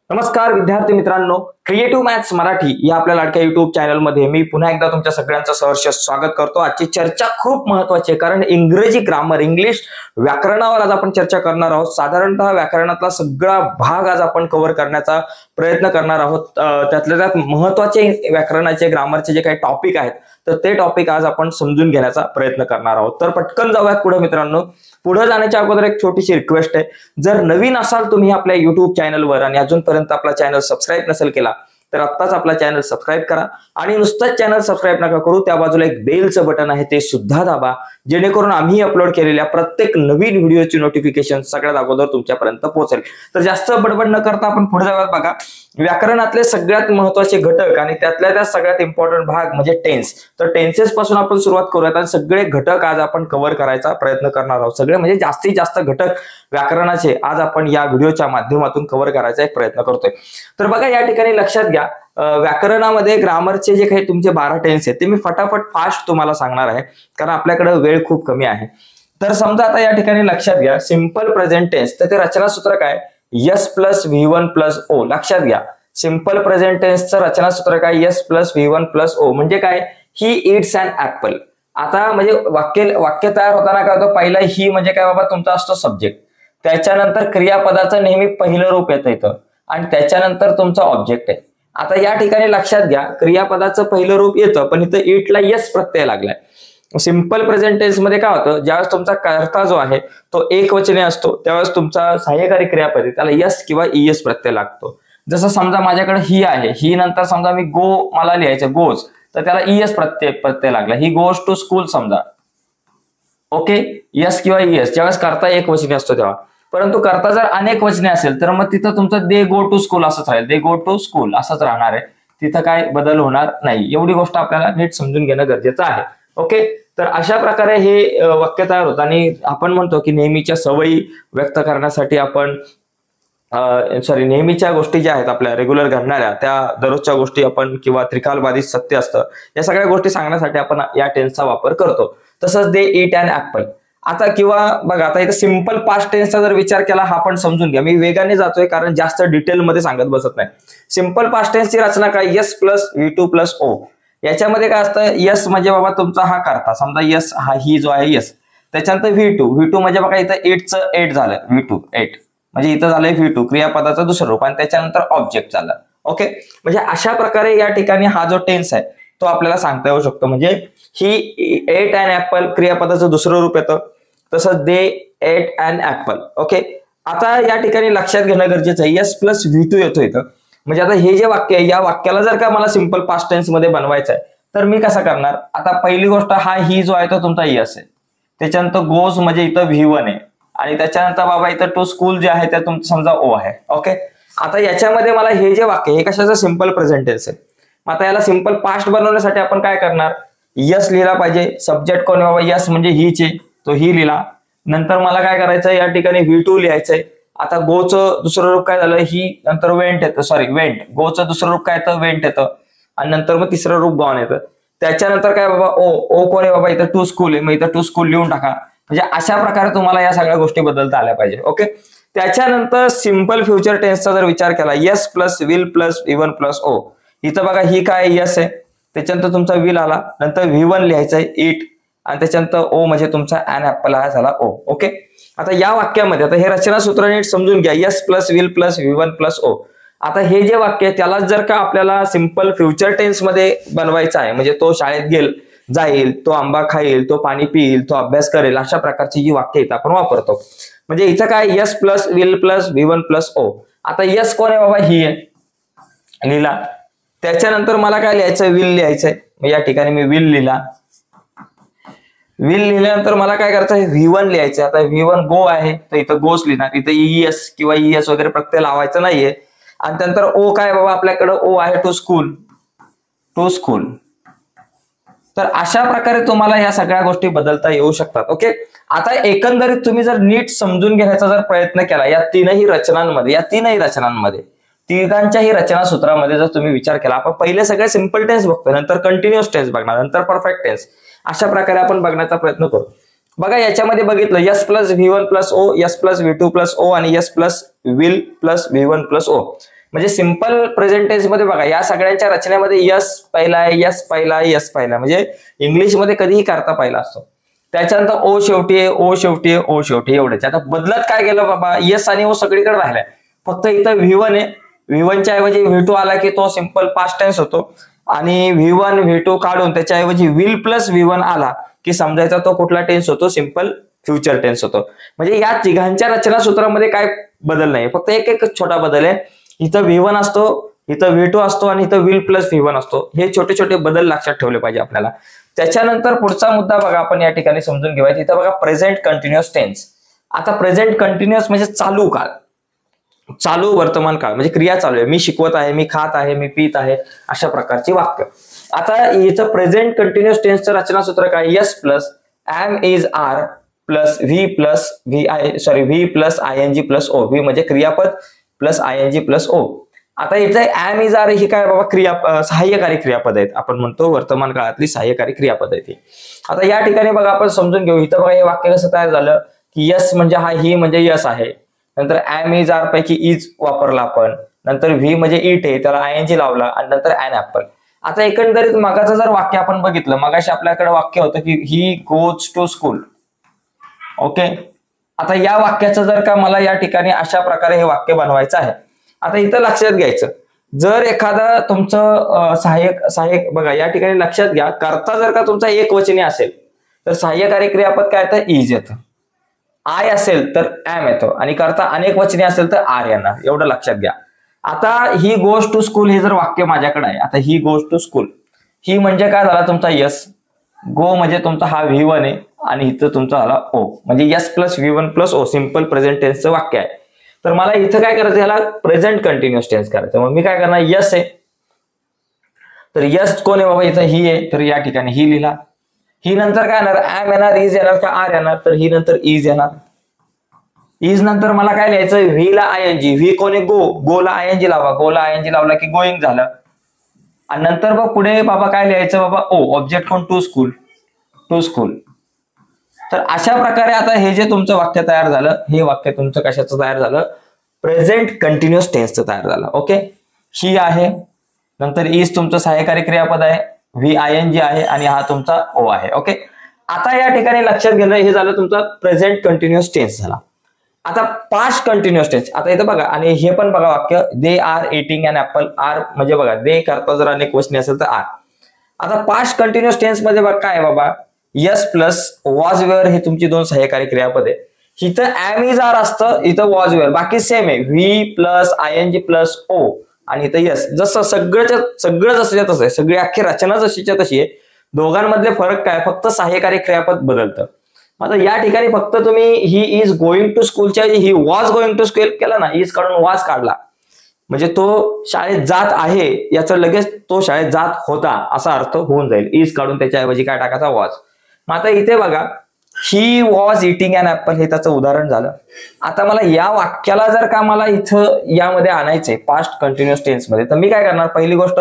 नमस्कार विद्यार्थी मित्रांनो, क्रिएटिव्ह मॅथ्स मराठी या आपल्या लाडक्या युट्यूब चॅनलमध्ये मी पुन्हा एकदा तुमच्या सगळ्यांचं सहर्ष स्वागत करतो। आजची चर्चा खूप महत्त्वाची आहे कारण इंग्रजी ग्रामर इंग्लिश व्याकरणावर आज आपण चर्चा करणार आहोत। साधारणतः व्याकरणातला सगळा भाग आज आपण कव्हर करण्याचा प्रयत्न करणार आहोत। त्यातल्या त्यात महत्त्वाचे व्याकरणाचे ग्रामरचे जे काही टॉपिक आहेत तर ते टॉपिक आज आपण समजून घेण्याचा प्रयत्न करणार आहोत। तर पटकन जाऊयात पुढे मित्रांनो। पुढे जाण्याच्या अगोदर एक छोटीशी रिक्वेस्ट आहे, जर नवीन असाल तुम्ही आपल्या युट्यूब चॅनलवर आणि अजूनपर्यंत आपला चॅनल सबस्क्राइब नसेल केला तर आत्ताच आपला चॅनल सबस्क्राइब करा आणि नुसतंच चॅनल सबस्क्राइब नका करू, त्या बाजूला एक बेलचं बटन आहे ते सुद्धा दाबा, जेणेकरून आम्ही अपलोड केलेल्या प्रत्येक नवीन व्हिडिओची नोटिफिकेशन सगळ्यात अगोदर तुमच्यापर्यंत पोहोचेल। तर जास्त बडबड न करता आपण पुढे जाऊयात। बघा, व्याकरणातले सगळ्यात महत्त्वाचे घटक आणि त्यातल्या त्या सगळ्यात इम्पॉर्टंट भाग म्हणजे टेन्स। तर टेन्सेस पासून आपण सुरुवात करूयात आणि सगळे घटक आज आपण कव्हर करायचा प्रयत्न करणार आहोत। सगळे म्हणजे जास्तीत जास्त घटक व्याकरणाचे आज आपण या व्हिडिओच्या माध्यमातून कव्हर करायचा एक प्रयत्न करतोय। तर बघा, या ठिकाणी लक्षात घ्या, व्याकरणामध्ये ग्रामरचे जे काही तुमचे 12 टेन्स आहेत ते मी फटाफट फास्ट तुम्हाला सांगणार आहे कारण आपल्याकडे वेळ खूप कमी आहे। तर समजा आता या ठिकाणी लक्षात घ्या, सिंपल प्रेझेंट टेन्स, तर ते रचना सूत्र काय, यस प्लस V1 प्लस ओ। लक्षात घ्या, सिंपल प्रेझेंट टेन्सचं रचना सूत्र काय, S plus V1 plus O. म्हणजे काय, ही इट्स अन ऍपल। आता म्हणजे वाक्य तयार होताना काय होतं, पहिला ही म्हणजे काय बाबा तुमचा असतो सब्जेक्ट, त्याच्यानंतर क्रियापदाचं नेहमी पहिलं रूप येतं इथं आणि त्याच्यानंतर तुमचा ऑब्जेक्ट आहे। आता या ठिकाणी लक्षात घ्या, क्रियापदाचं पहिलं रूप येतं पण इथं इटला यस प्रत्यय लागलाय। सिंपल प्रेझेंट टेन्स मध्ये काय होतं, ज्यावेळेस तुमचा कर्ता जो आहे तो एकवचनी असतो त्यावेळेस तुमचा सहाय्यकारी क्रियापद त्याला यस किंवा ईएस प्रत्यय लागतो। जसं समजा माझ्याकडे ही आहे, ही नंतर समजा मी गो मला लिहायचं गोज, तर त्याला ईएस प्रत्यय लागला, ही गोज टू स्कूल समजा, ओके, यस किंवा ईएस ज्यावेळेस कर्ता एकवचनी असतो तेव्हा। परंतु कर्ता जर अनेक वचने असेल तर मग तिथं तुमचं दे गो टू स्कूल असंच राहील, दे गो टू स्कूल असंच राहणार आहे, तिथं काय बदल होणार नाही। एवढी गोष्ट आपल्याला नीट समजून घेणं गरजेचं आहे। ओके, तर अशा प्रकारे हे वाक्य तयार होतं आणि आपण म्हणतो की नेहमीच्या सवयी व्यक्त करण्यासाठी आपण नेहमीच्या गोष्टी ज्या आहेत आपल्या रेग्युलर घडणाऱ्या त्या दररोजच्या गोष्टी आपण किंवा त्रिकालबाधित सत्य असतं या सगळ्या गोष्टी सांगण्यासाठी आपण या टेन्सचा वापर करतो। तसंच दे ईट अन ऍपल। आता किंवा बघा, आता इथे सिंपल पास्ट टेन्सचा जर विचार केला हा पण समजून घ्या, मी वेगाने जातोय कारण जास्त डिटेलमध्ये सांगत बसत नाही। सिंपल पास्ट टेन्सची रचना काय, यस प्लस V2 प्लस ओ। याच्यामध्ये काय असतं, यस म्हणजे बाबा तुमचा हा कर्ता, समजा यस हा ही जो आहे यस, त्याच्यानंतर V2 म्हणजे बघा इथं एटचं एट झालं, V2 एट म्हणजे इथं झालंय V2 क्रियापदाचं दुसरं रूप आणि त्याच्यानंतर ऑब्जेक्ट झालं। ओके, म्हणजे अशा प्रकारे या ठिकाणी हा जो टेन्स आहे तो आपल्याला सांगता येऊ शकतो। म्हणजे ही एट अँड ऍपल क्रियापदाचं दुसरं रूप येतं, तसंच दे एट अँड ऍपल। ओके, आता या ठिकाणी लक्षात घेणं गरजेचं आहे, यस प्लस V2 येतो इथं। म्हणजे आता हे जे वाक्य आहे या वाक्याला जर का मला सिंपल पास्ट टेन्स मध्ये बनवायचं आहे तर मी कसं करणार, आता पहिली गोष्ट हा ही जो आहे तो तुमचा यस आहे, त्याच्यानंतर गोज म्हणजे इथं V1 आहे आणि त्याच्यानंतर बाबा इथं टू स्कूल जे आहे ते तुमचं समजा ओ आहे। ओके, आता याच्यामध्ये मला हे जे वाक्य हे कशाचं सिंपल प्रेझेंट टेन्स आहे। आता याला सिंपल पास्ट बनवण्यासाठी आपण काय करणार, यस लिहिला पाहिजे, सब्जेक्ट कोण बाबा यस म्हणजे हीचे, तो ही लिहिला, नंतर मला काय करायचं या ठिकाणी V2 लिहायचंय। आता गोचं दुसरं रूप काय झालं, ही नंतर वेंट येतं, वेंट, गोचं दुसरं रूप काय येतं, वेंट येतं आणि नंतर मग तिसरं रूप गॉन येतं। त्याच्यानंतर काय बाबा ओ कोण आहे बाबा इथं टू स्कूल आहे, मग इथं टू स्कूल लिहून टाका। म्हणजे अशा प्रकारे तुम्हाला या सगळ्या गोष्टी बदलता आल्या पाहिजे। ओके, त्याच्यानंतर सिंपल फ्युचर टेन्सचा जर विचार केला, S plus will plus V1 plus O, इथं बघा ही काय यस आहे, त्याच्यानंतर तुमचा विल आला, नंतर V1 लिहायचंय इट आणि त्याच्यानंतर ओ म्हणजे तुमचा अन ऍपल हा झाला ओ। ओके, आता या वाक्यामध्ये आता हे रचना सूत्र नीट समजून घ्या, S plus will plus V1 plus O. आता हे जे वाक्य आहे त्याला जर का आपल्याला सिंपल फ्युचर टेन्स मध्ये बनवायचं आहे, म्हणजे तो शाळेत जाईल, तो आंबा खाईल, तो पाणी पिईल, तो अभ्यास करेल, अशा प्रकारची जी वाक्य इथं आपण वापरतो। म्हणजे इथं काय, S plus will plus V1 plus O. आता यस कोण आहे बाबा, ही आहे, लिहिला, त्याच्यानंतर मला काय लिहायचं, विल लिहायचंय, या ठिकाणी मी विल लिहिला, विल लिहिल्यानंतर मला काय करायचं आहे, V1 लिहायचं। आता V1 गो आहे तर इथं गोस लिहिणार, इथं ईएस किंवा ईएस वगैरे प्रत्यय लावायचं नाहीये आणि त्यानंतर ओ काय बाबा आपल्याकडे ओ आहे टू स्कूल। तर अशा प्रकारे तुम्हाला या सगळ्या गोष्टी बदलता येऊ शकतात। ओके, आता एकंदरीत तुम्ही जर नीट समजून घेण्याचा जर प्रयत्न केला या तीनही रचनांमध्ये तिघांच्याही रचना सूत्रामध्ये जर तुम्ही विचार केला, आपण पहिले सगळे सिंपल टेन्स बघतो, नंतर कंटिन्युअस टेन्स बघणार, नंतर परफेक्ट टेन्स, अशा प्रकारे आपण बघण्याचा प्रयत्न करू। बघा, याच्यामध्ये बघितलं S plus V1 plus O, S plus V2 plus O आणि S plus will plus V1 plus O. म्हणजे सिंपल प्रेझेंट टेन्स मध्ये बघा या सगळ्यांच्या रचनेमध्ये यस पहिला आहे, यस पहिला आहे, यस पहिला, म्हणजे इंग्लिशमध्ये कधीही करता पहिला असतो. त्याच्यानंतर ओ शेवटी आहे, ओ शेवटी आहे, ओ शेवटी एवढंच. आता बदलत काय गेलं बाबा, यस आणि ओ सगळीकडे राहिलाय, फक्त इथं V1 आहे. V1च्या ऐवजी V2 आला की तो सिंपल पास्ट टेन्स होतो, आणि V1 V2 काढून त्याच्याऐवजी विल प्लस V1 आला की समजायचा तो कुठला टेन्स होतो, सिंपल फ्युचर टेन्स होतो. म्हणजे या तिघांच्या रचना सूत्रामध्ये काय बदल नाही, फक्त एक छोटा बदल आहे. इथं V1 असतो, इथं V2 असतो, आणि इथं विल प्लस V1 असतो. हे छोटे छोटे बदल लक्षात ठेवले पाहिजे आपल्याला. त्याच्यानंतर पुढचा मुद्दा बघा आपण या ठिकाणी समजून घेऊया. इथं बघा प्रेझेंट कंटिन्युअस टेन्स. आता प्रेझेंट कंटिन्युअस म्हणजे चालू काळ, चालू वर्तमान काळ, म्हणजे क्रिया चालू आहे, मी शिकवत आहे, मी खात आहे, मी पित आहे, अशा प्रकारची वाक्य. आता इथं प्रेझेंट कंटिन्युअस टेन्सचं रचना सूत्र काय, S plus am is are plus V plus V plus ING plus O. V म्हणजे क्रियापद प्लस आयएनजी प्लस ओ. आता इथं एम इज आर ही काय बाबा सहाय्यकारी क्रियापद आहेत, आपण म्हणतो वर्तमान काळातली सहाय्यकारी क्रियापद आहे ती. आता या ठिकाणी बघा आपण समजून घेऊ. इथं बघा हे वाक्य कसं तयार झालं की यस म्हणजे हा ही म्हणजे यस आहे, नंतर एम इज आर पैकी इज वापरला आपण, नंतर व्ही म्हणजे इट आहे त्याला आयएनजी लावला, आणि नंतर एन ऍपल. आता एकंदरीत मगाचं जर वाक्य आपण बघितलं, मगाशी आपल्याकडे वाक्य होतं की he goes to school. Okay, आता या वाक्याचं जर का मला या ठिकाणी अशा प्रकारे हे वाक्य बनवायचं आहे. आता इथं लक्षात घ्यायचं, जर एखादा तुमचं सहाय्यक बघा या ठिकाणी लक्षात घ्या, कर्ता जर का तुमचा एकवचनी असेल तर सहाय्यकारी क्रियापद काय येतं, इज येतं. आय असेल तर एम येतो, आणि कर्ता अनेक वचनी असेल तर आर येणार, एवढं लक्षात घ्या. आता ही गोज टू स्कूल हे जर वाक्य माझ्याकडे आहे, आता ही गोज टू स्कूल, ही म्हणजे काय झाला तुमचा यस, गो म्हणजे तुमचा हा V1 आहे, आणि इथं तुमचा झाला ओ, म्हणजे S plus V1 plus O, simple present टेन्सचं वाक्य आहे. तर मला इथं काय करायचं, याला प्रेझेंट कंटिन्युअस टेन्स करायचं. मग मी काय करणार, यस आहे तर यस कोण आहे बाबा, इथं ही आहे तर या ठिकाणी ही लिहिला. ही नंतर काय येणार, एम येणार, इज येणार का आर येणार, तर ही नंतर इज येणार. इज नंतर मला काय लिहायचं, व्ही ला आयएनजी, व्ही कोणी गो, गो ला आयएनजी लावा, गो ला आयएनजी लावला की गोईंग झालं. आणि नंतर बघ पुढे बाबा काय लिहायचं बाबा, ओ ऑब्जेक्ट कोण, टू स्कूल, टू स्कूल. तर अशा प्रकारे आता हे जे तुमचं वाक्य तयार झालं, हे वाक्य तुमचं कशाचं तयार झालं, प्रेझेंट कंटिन्युअस टेन्सचं तयार झालं. ओके, ही आहे, नंतर इज तुमचं सहाय्यकारी क्रियापद आहे, व्ही आयएनजी आहे, आणि हा तुमचा ओ आहे. ओके, आता या ठिकाणी लक्षात घेणं हे झालं तुमचा प्रेझेंट कंटिन्युअस टेन्स झाला. आता पास्ट कंटिन्युअस टेन्स, आता इथं बघा, आणि हे पण बघा वाक्य, they are eating an apple. Are म्हणजे बघा दे करता जर अनेक वचनी असेल तर आर. आता पास्ट कंटिन्युअस टेन्स मध्ये बघा काय बाबा, यस प्लस वॉज वेअर हे तुमची दोन सहाय्यकारी क्रियापद आहे. इथं एम इज आर असतं, इथं वॉज वेअर, बाकी सेम आहे, V plus ING plus O, आणि इथं यस. जसं सगळं जसं तसं आहे, सगळी अख्खी रचना जशीच्या तशी आहे. दोघांमधले फरक काय, फक्त सहाय्यकारी क्रियापद बदलतं. आता या ठिकाणी फक्त तुम्ही ही इज गोइंग टू स्कूलच्या he was going to school केला ना, इज काढून वॉज काढला, म्हणजे तो शाळेत जात आहे याचा लगेच तो शाळेत जात होता असा अर्थ होऊन जाईल. इज काढून त्याच्याऐवजी काय टाकायचा, वॉज. मग आता इथे बघा, he was eating an apple हे त्याचं उदाहरण झालं. आता मला या वाक्याला जर का मला इथं यामध्ये आणायचंय पास्ट कंटिन्युअस टेन्स मध्ये, तर मी काय करणार, पहिली गोष्ट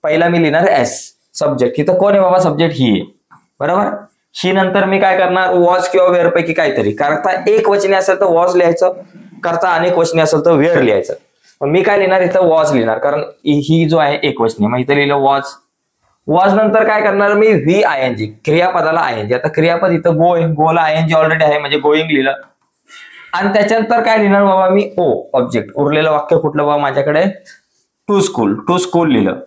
पहिला मी लिहिणार एस सब्जेक्ट. इथं कोण आहे बाबा, सब्जेक्ट ही आहे, बरोबर. ही नंतर मी काय करणार, वॉज किंवा वेअर पैकी काहीतरी. करता एक वचनी असेल तर वॉज लिहायचं, करता अनेक वचनी असेल तर वेअर लिहायचं. मग मी काय लिहिणार, इथं वॉज लिहिणार, कारण ही जो आहे एक वचनी, मग इथं लिहिलं वॉज. वॉज नंतर काय करणार मी, व्ही आयएनजी, क्रियापदाला आयएनजी. आता क्रियापद इथं गो आहे, गोला आयएनजी ऑलरेडी आहे म्हणजे गोईंग लिहिलं. आणि त्याच्यानंतर काय लिहिणार बाबा मी, ओ ऑब्जेक्ट. उरलेलं वाक्य कुठलं बाबा माझ्याकडे, टू स्कूल, टू स्कूल लिहिलं,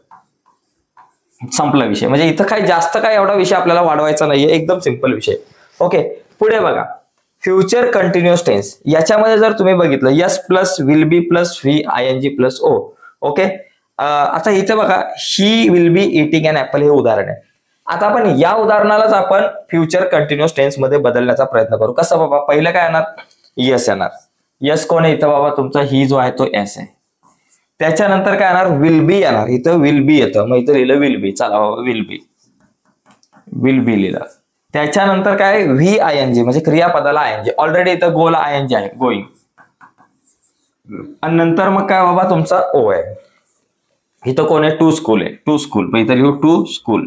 संपला विषय. म्हणजे इथं काही जास्त काय एवढा विषय आपल्याला वाढवायचा नाहीये, एकदम सिंपल विषय. ओके, पुढे बघा फ्युचर कंटिन्युअस टेन्स. याच्यामध्ये जर तुम्ही बघितलं, S plus will be plus V ING plus O. Okay, आता इथे बघा, he will be eating an apple हे उदाहरण आहे. आता आपण या उदाहरणालाच आपण फ्युचर कंटिन्युअस टेन्स मध्ये बदलण्याचा प्रयत्न करू. कसं बाबा, पहिलं काय येणार, यस येणार. यस कोण आहे इथं बाबा, तुमचा ही जो आहे तो एस आहे. त्याच्यानंतर काय येणार, विल बी येणार, इथं विल बी येतं, मग इथं लिहिलं विल बी. चला बाबा, विल बी लिहिलं. त्याच्यानंतर काय, व्ही आयएनजी म्हणजे क्रियापदाला आयएनजी, ऑलरेडी इथं गोला आयएनजी आहे, गोईंग. आणि नंतर मग काय बाबा तुमचा ओ आहे. इथं कोण आहे, टू स्कूल आहे, टू स्कूल, मग इथं लिहू टू स्कूल.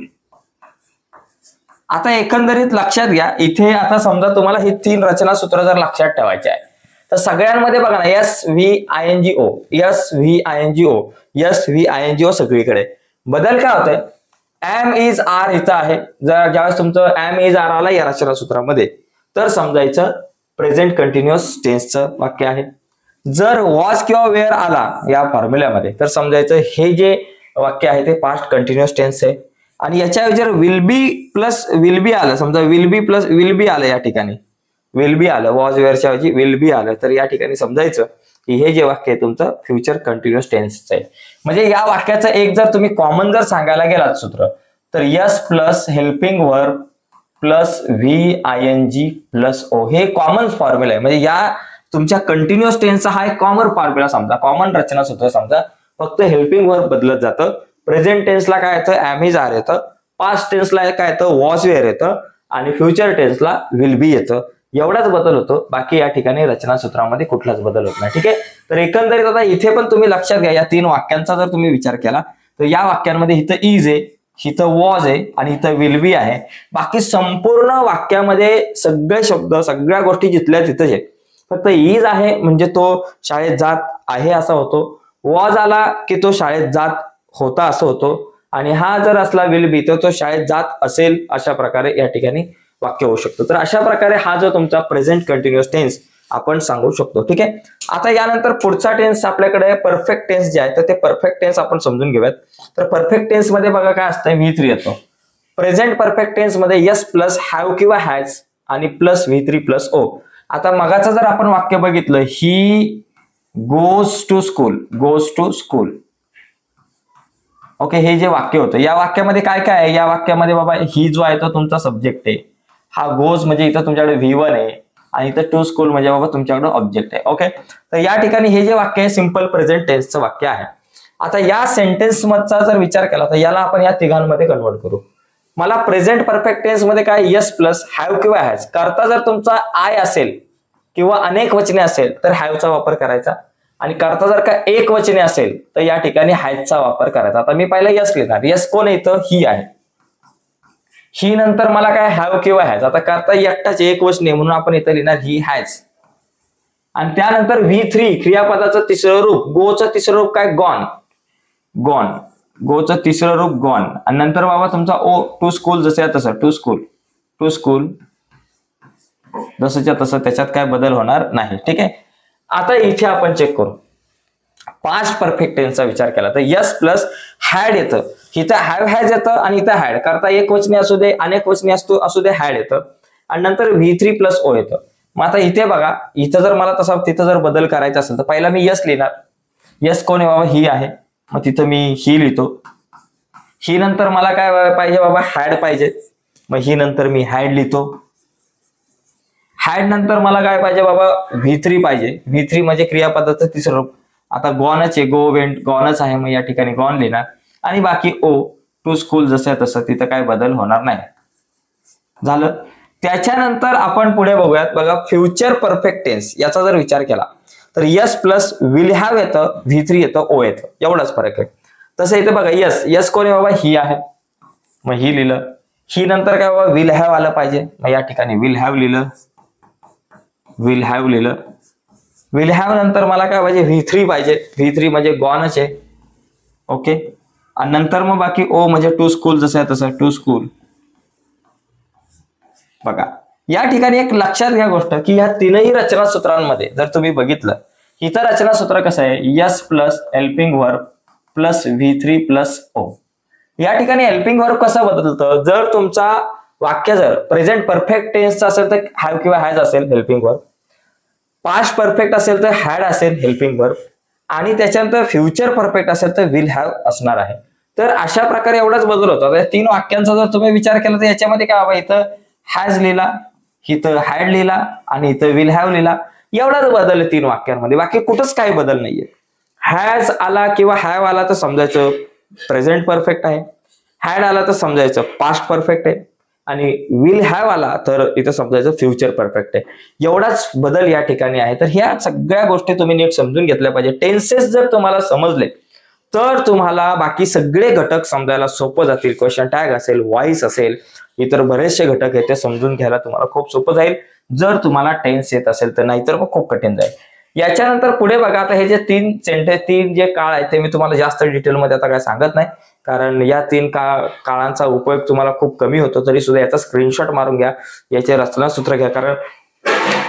आता एकंदरीत लक्षात घ्या, इथे आता समजा तुम्हाला ही तीन रचना सूत्र जर लक्षात ठेवायचे आहे, तर सगळ्यांमध्ये बघा ना SVINGO SVINGO SVINGO सगळीकडे. बदल काय होतोय, एम इज आर इथं आहे. जर ज्यावेळेस तुमचं एम इज आर आला या रचना सूत्रामध्ये तर समजायचं प्रेझेंट कंटिन्युअस टेन्सचं वाक्य आहे. जर वॉज किंवा वेअर आला या फॉर्म्युल्यामध्ये तर समजायचं हे जे वाक्य आहे ते पास्ट कंटिन्युअस टेन्स आहे. आणि याच्या जर विल बी प्लस विल बी आलं, समजा विल बी प्लस विल बी आलं, या ठिकाणी विल बी आलं, वॉज वेअरच्या ऐवजी विल बी आलं, तर या ठिकाणी समजायचं की हे जे वाक्य आहे तुमचं फ्युचर कंटिन्युअस टेन्सचं आहे. म्हणजे या वाक्याचं एक जर तुम्ही कॉमन जर सांगायला गेलात सूत्र तर S plus helping verb plus VING plus O हे कॉमन फॉर्म्युला आहे. म्हणजे या तुमच्या कंटिन्युअस टेन्सचा हा एक कॉमन फॉर्म्युला समजा, कॉमन रचना सूत्र समजा. फक्त हेल्पिंग वर्ब बदलत जातं. प्रेझेंट टेन्सला काय येतं, एम इज आर येतं. पास्ट टेन्सला काय येतं, वॉज वेअर येतं. आणि फ्युचर टेन्सला विल बी येतं. एवढाच बदल होतो, बाकी या ठिकाणी रचना सूत्रामध्ये कुठलाच बदल होत नाही. ठीक आहे. तर एकंदरीत आता इथे पण तुम्ही लक्षात घ्या, या 3 वाक्यांचा जर तुम्ही विचार केला तर या वाक्यांमध्ये इथं इज आहे, इथं वॉज आहे आणि इथं विल बी आहे. बाकी संपूर्ण वाक्यामध्ये सगळे शब्द सगळ्या गोष्टी जिथल्या तिथंच आहेत. फक्त इज आहे म्हणजे तो शाळेत जात आहे असा होतो, वॉज आला की तो शाळेत जात होता असं होतो, आणि हा जर असला विल बी तर तो शाळेत जात असेल, अशा प्रकारे या ठिकाणी वाक्य होऊ शकतो. तर अशा प्रकारे हा जो तुमचा प्रेझेंट कंटिन्युअस टेन्स आपण सांगू शकतो. ठीक आहे. आता यानंतर पुढचा टेन्स आपल्याकडे परफेक्ट टेन्स जे आहे तर ते परफेक्ट टेन्स आपण समजून घेऊयात. तर परफेक्ट टेन्स मध्ये बघा काय असतं, V3 येतो. प्रेझेंट परफेक्ट टेन्स मध्ये यस प्लस हॅव किंवा हॅज आणि प्लस V3 प्लस ओ. आता मगाचं जर आपण वाक्य बघितलं, he goes to school. Okay, हे जे वाक्य होतं या वाक्यामध्ये काय काय आहे, या वाक्यामध्ये बाबा ही जो आहे तो तुमचा सब्जेक्ट आहे, हा गोज म्हणजे इथं तुमच्याकडे V1 आहे आणि इथं टू स्कूल म्हणजे बाबा तुमच्याकडे ऑब्जेक्ट आहे. ओके, तर या ठिकाणी हे जे वाक्य आहे सिंपल प्रेझेंट टेन्सचं वाक्य आहे. आता या सेंटेन्स मधचा जर विचार केला तर याला आपण या तिघांमध्ये कन्वर्ट करू. मला प्रेझेंट परफेक्ट टेन्स मध्ये काय यस प्लस हॅव किंवा हॅज, करता जर तुमचा आय असेल किंवा अनेक वचने असेल तर हॅवचा वापर करायचा, आणि करता जर का एक वचने असेल तर या ठिकाणी हॅजचा वापर करायचा. आता मी पहिला यस लिहिणार. यस कोण येतं, ही आहे. ही नंतर मला काय हॅव किंवा हॅज. आता करता एकटाच एक वचने म्हणून आपण इथं लिहिणार ही हॅज. आणि त्यानंतर V3 क्रियापदाचं तिसरं रूप, गोचं तिसरं रूप काय, गॉन. गोचं तिसरं रूप गॉन. आणि नंतर बाबा तुमचा ओ, टू स्कूल जसं तसं टू स्कूल जसंच्या तसं, त्याच्यात काय बदल होणार नाही. ठीक आहे. आता इथे आपण चेक करू, पास्ट परफेक्ट टेन्सचा विचार केला तर यस प्लस हॅड येतं. इथं हॅव हॅज येतं आणि इथं हॅड. करता एक वचने असू दे अनेक वचने असू दे हॅड येतं. आणि नंतर V3 प्लस ओ येतं. मग आता इथे बघा, इथं जर मला तसा तिथं जर बदल करायचा असेल तर पहिला मी यस लिहिणार. यस कोण आहे बाबा, ही आहे. मग तिथं मी ही लिहितो. ही नंतर मला काय पाहिजे बाबा, हॅड पाहिजे. मग ही नंतर मी हॅड लिहितो. हॅड नंतर मला काय पाहिजे बाबा, V3 पाहिजे. V3 म्हणजे क्रियापदाचं तिसरं रूप. आता गॉनच आहे, गो वेंट गॉनच आहे, मग या ठिकाणी गॉन लिहिणार. आणि बाकी ओ, टू स्कूल जसं तसं, तिथं काय बदल होणार नाही. झालं. त्याच्यानंतर आपण पुढे बघूयात. बघा फ्युचर परफेक्ट टेन्स याचा जर विचार केला तर यस प्लस विल हॅव येतं, V3 येतं, ओ येतं, एवढाच फरक आहे. तसं इथं बघा यस कोण आहे बाबा, ही आहे. मग ही लिहिलं. ही नंतर काय बाबा विल हॅव आलं पाहिजे. मग या ठिकाणी विल हॅव लिहिलं. विल हॅव नंतर मला काय पाहिजे, V3 पाहिजे. V3 म्हणजे गॉनच आहे. ओके. आणि नंतर मग बाकी ओ म्हणजे टू स्कूल जसं आहे तसं टू स्कूल. बघा या ठिकाणी एक लक्षात घ्या गोष्ट की या तीनही रचना सूत्रांमध्ये जर तुम्ही बघितलं, इथं रचना सूत्र कसं आहे, S plus helping verb plus V3 plus O. या ठिकाणी हेल्पिंग वर्ब कसं बदलतं, जर तुमचा वाक्य जर प्रेझेंट परफेक्ट टेन्सचा असेल तर हॅव किंवा हॅज असेल हेल्पिंग वर्ब, पास्ट परफेक्ट असेल तर हॅड असेल हेल्पिंग वर्ब, आणि त्याच्यानंतर फ्युचर परफेक्ट असेल तर विल हॅव असणार आहे. तर अशा प्रकारे एवढाच बदल होतो. या 3 वाक्यांचा जर तुम्ही विचार केला तर याच्यामध्ये काय बाबा, इथं हॅज लिहिला, इथं हॅड लिहिला आणि इथं विल हॅव लिहिला, एवढाच बदल आहे 3 वाक्यांमध्ये. बाकी कुठंच काही बदल नाहीये. हॅज आला किंवा हॅव आला तर समजायचं प्रेझेंट परफेक्ट आहे, हॅड आला तर समजायचं पास्ट परफेक्ट आहे, आणि विल हॅव आला तर इथं समजायचं फ्युचर परफेक्ट आहे. एवढाच बदल या ठिकाणी आहे. तर ह्या सगळ्या गोष्टी तुम्ही नीट समजून घेतल्या पाहिजे. टेन्सेस जर तुम्हाला समजले तर तुम्हाला बाकी सगळे घटक समजायला सोपं जातील. क्वेश्चन टॅग असेल, व्हॉइस असेल, इतर बरेचसे घटक आहेत ते समजून घ्यायला तुम्हाला खूप सोपं जाईल. जर तुम्हाला टेन्स येत असेल तर, नाहीतर मग खूप कठीण जाईल. याच्यानंतर पुढे बघा, आता हे जे तीन जे काळ आहेत ते मी तुम्हाला जास्त डिटेलमध्ये आता काय सांगत नाही, कारण या तीन काळांचा उपयोग तुम्हाला खूप कमी होतो. तरी सुद्धा याचा स्क्रीनशॉट मारून घ्या, याचे रचनासूत्र घ्या, कारण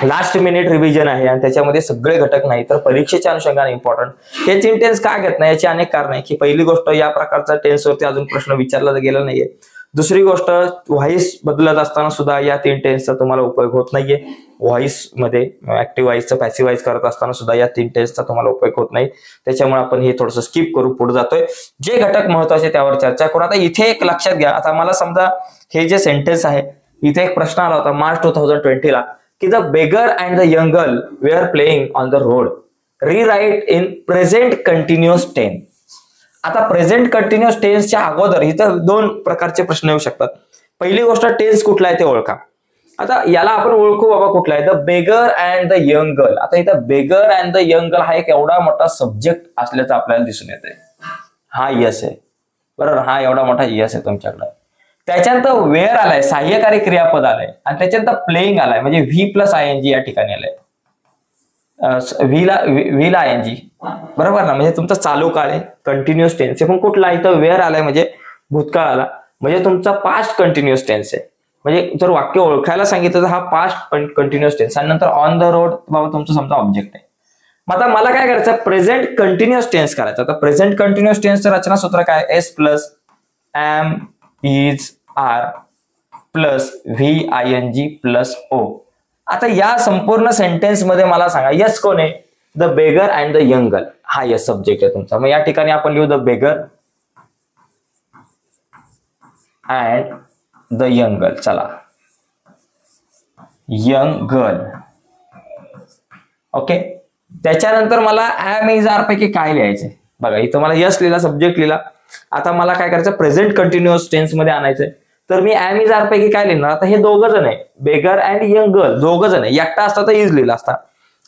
लास्ट मिनिट रिव्हिजन आहे आणि त्याच्यामध्ये सगळे घटक नाही तर परीक्षेच्या अनुषंगाने इम्पॉर्टंट. हे 3 टेन्स का घेत नाही याची अनेक कारण आहे, की पहिली गोष्ट या प्रकारचा टेन्सवरती अजून प्रश्न विचारला गेला नाहीये. दुसरी गोष्ट, व्हॉइस बदलत असताना सुद्धा या 3 टेन्सचा तुम्हाला उपयोग होत नाहीये. व्हॉइस मध्ये ऍक्टिव्ह व्हॉइसचं पॅसिव्ह व्हॉइस करत असताना सुद्धा या 3 टेन्सचा तुम्हाला उपयोग होत नाही. त्याच्यामुळे आपण हे थोडंसं स्किप करू, पुढे जातोय. जे घटक महत्वाचे त्यावर चर्चा करू. आता इथे एक लक्षात घ्या, आता मला समजा हे जे सेंटेन्स आहे, इथे एक प्रश्न आला होता मार्च 2020 ला, की the beggar and the young girl were playing on the road, rewrite in present continuous tense. आता प्रेझेंट कंटिन्युअस टेन्सच्या अगोदर इथं 2 प्रकारचे प्रश्न येऊ शकतात. पहिली गोष्ट, टेन्स कुठला आहे ते ओळखा. आता याला आपण ओळखू बाबा कुठला आहे, the beggar and the young girl. आता इथं beggar and the young girl हा एक एवढा मोठा सब्जेक्ट असल्याचं आपल्याला दिसून येत आहे. हा यस आहे, बरोबर, हा एवढा मोठा यस आहे तुमच्याकडे. त्याच्यानंतर वेअर आलाय, सहाय्यकारी क्रियापद आलाय, आणि त्याच्यानंतर प्लेइंग आलाय, म्हणजे व्ही प्लस आयएनजी या ठिकाणी आलाय. व्हीला आयएनजी, बरोबर ना, म्हणजे तुमचा चालू काळ आहे, कंटिन्युअस टेन्स आहे. पण कुठला इथं वेअर आलाय म्हणजे भूतकाळ आला, म्हणजे तुमचा पास्ट कंटिन्युअस टेन्स आहे. म्हणजे जर वाक्य ओळखायला सांगितलं तर हा पास्ट कंटिन्युअस टेन्स, आणि नंतर ऑन द रोड बाबा तुमचं समजा ऑब्जेक्ट आहे. मग आता मला काय करायचं, प्रेझेंट कंटिन्युअस टेन्स करायचं. आता प्रेझेंट कंटिन्युअस टेन्सचं रचना सूत्र काय, S plus am is are plus V I N G plus O. आता या संपूर्ण सेंटेन्स मध्ये मला सांगा, यस कोण आहे, the beggar and the young girl, हा यस सब्जेक्ट आहे तुमचा. मग या ठिकाणी आपण लिहू the beggar and the young girl. चला, यंग गर्ल, ओके. त्याच्यानंतर मला एम इज आर पैकी काय लिहायचंय बघा, इथं मला यस लिहिला, सब्जेक्ट लिहिला. आता मला काय करायचं, प्रेझेंट कंटिन्युअस टेन्स मध्ये आणायचंय. तर मी एम इज आर पैकी काय लिहिणार, आता हे दोघं जण आहे, बेगर अँड यंग गर्ल दोघं जण आहे. एकटा असता तर इज लिहिला असता,